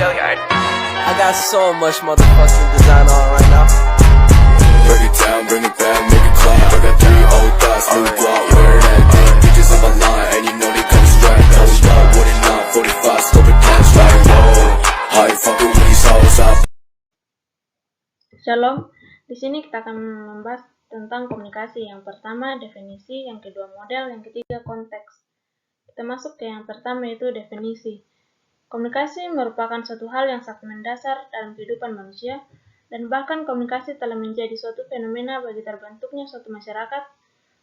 I got so much motherfucking design on right now. Break it down, bring it back, make it clap. I got 3 old thoughts, new block, where that day. Bitches on my line, and you know they come straight. Hold up, what it not, 45, scope it cash like whoa. How you fucking with these hoes up? Shalom, di sini kita akan membahas tentang komunikasi. Yang pertama definisi, yang kedua model, yang ketiga konteks. Kita masuk ke yang pertama, yaitu definisi. Komunikasi merupakan suatu hal yang sangat mendasar dalam kehidupan manusia, dan bahkan komunikasi telah menjadi suatu fenomena bagi terbentuknya suatu masyarakat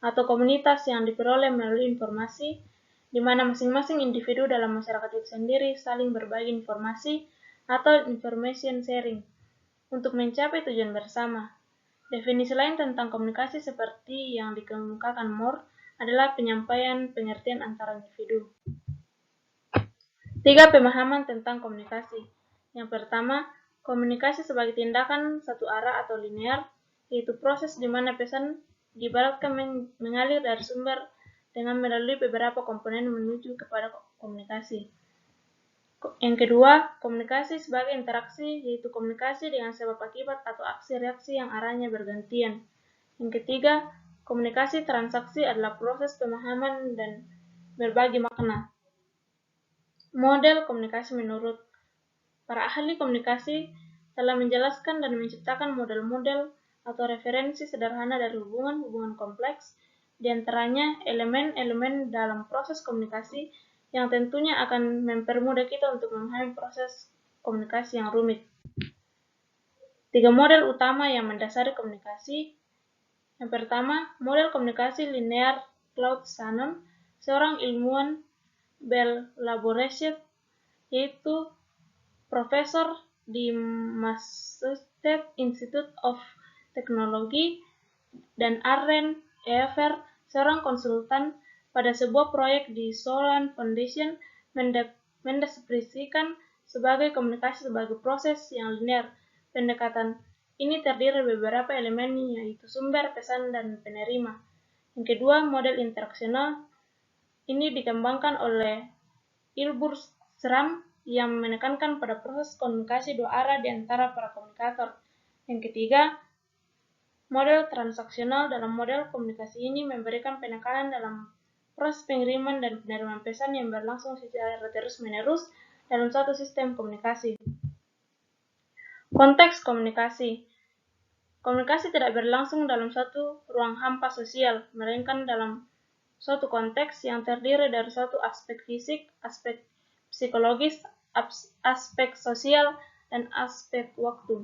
atau komunitas yang diperoleh melalui informasi, di mana masing-masing individu dalam masyarakat itu sendiri saling berbagi informasi atau information sharing untuk mencapai tujuan bersama. Definisi lain tentang komunikasi seperti yang dikemukakan Moore adalah penyampaian pengertian antara individu. 3 pemahaman tentang komunikasi. Yang pertama, komunikasi sebagai tindakan satu arah atau linear, yaitu proses di mana pesan diibaratkan mengalir dari sumber dengan melalui beberapa komponen menuju kepada komunikasi. Yang kedua, komunikasi sebagai interaksi, yaitu komunikasi dengan sebab akibat atau aksi reaksi yang arahnya bergantian. Yang ketiga, komunikasi transaksi adalah proses pemahaman dan berbagi makna. Model komunikasi menurut para ahli komunikasi telah menjelaskan dan menciptakan model-model atau referensi sederhana dari hubungan-hubungan kompleks, di antaranya elemen-elemen dalam proses komunikasi yang tentunya akan mempermudah kita untuk memahami proses komunikasi yang rumit. 3 model utama yang mendasari komunikasi. Yang pertama, model komunikasi linear Claude Shannon, seorang ilmuwan Bell Laboratories, yaitu profesor di Massachusetts Institute of Technology, dan Arlen Efer, seorang konsultan pada sebuah proyek di Solon Foundation, mendeskripsikan sebagai komunikasi sebagai proses yang linear. Pendekatan ini terdiri dari beberapa elemen, yaitu sumber, pesan, dan penerima. Yang kedua, model interaksional. Ini dikembangkan oleh Wilbur Schramm yang menekankan pada proses komunikasi 2 arah di antara para komunikator. Yang ketiga, model transaksional. Dalam model komunikasi ini memberikan penekanan dalam proses pengiriman dan penerimaan pesan yang berlangsung secara terus-menerus dalam suatu sistem komunikasi. Konteks komunikasi. Komunikasi tidak berlangsung dalam suatu ruang hampa sosial, melainkan dalam suatu konteks yang terdiri dari suatu aspek fisik, aspek psikologis, aspek sosial, dan aspek waktu.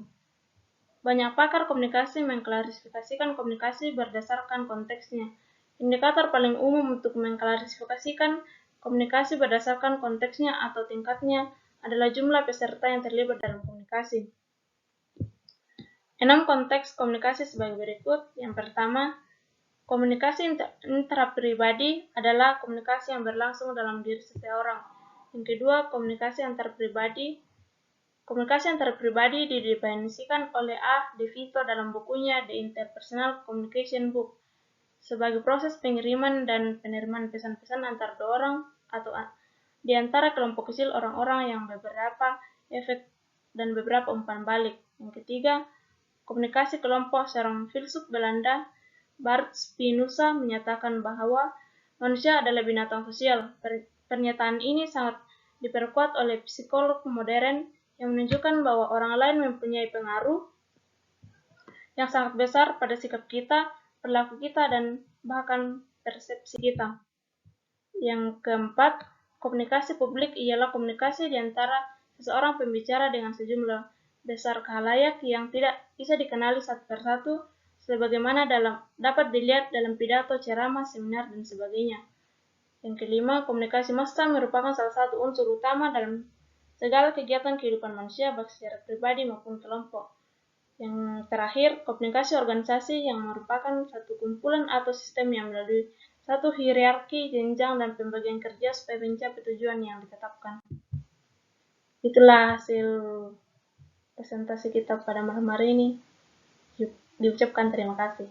Banyak pakar komunikasi mengklasifikasikan komunikasi berdasarkan konteksnya. Indikator paling umum untuk mengklasifikasikan komunikasi berdasarkan konteksnya atau tingkatnya adalah jumlah peserta yang terlibat dalam komunikasi. 6 konteks komunikasi sebagai berikut. Yang pertama, komunikasi intrapribadi adalah komunikasi yang berlangsung dalam diri seseorang. Yang kedua, komunikasi antarpribadi. Komunikasi antarpribadi didefinisikan oleh A. De Vito dalam bukunya The Interpersonal Communication Book sebagai proses pengiriman dan penerimaan pesan-pesan antar 2 orang atau di antara kelompok kecil orang-orang yang beberapa efek dan beberapa umpan balik. Yang ketiga, komunikasi kelompok. Seorang filsuf Belanda, Bart Spinoza, menyatakan bahwa manusia adalah binatang sosial. Pernyataan ini sangat diperkuat oleh psikolog modern yang menunjukkan bahwa orang lain mempunyai pengaruh yang sangat besar pada sikap kita, perilaku kita, dan bahkan persepsi kita. Yang keempat, komunikasi publik ialah komunikasi di antara seseorang pembicara dengan sejumlah besar khalayak yang tidak bisa dikenali satu persatu, sebagaimana dapat dilihat dalam pidato, ceramah, seminar, dan sebagainya. Yang kelima, komunikasi massa merupakan salah satu unsur utama dalam segala kegiatan kehidupan manusia, baik secara pribadi maupun kelompok. Yang terakhir, komunikasi organisasi yang merupakan satu kumpulan atau sistem yang melalui satu hierarki, jenjang, dan pembagian kerja supaya mencapai tujuan yang ditetapkan. Itulah hasil presentasi kita pada malam hari ini. Diucapkan terima kasih.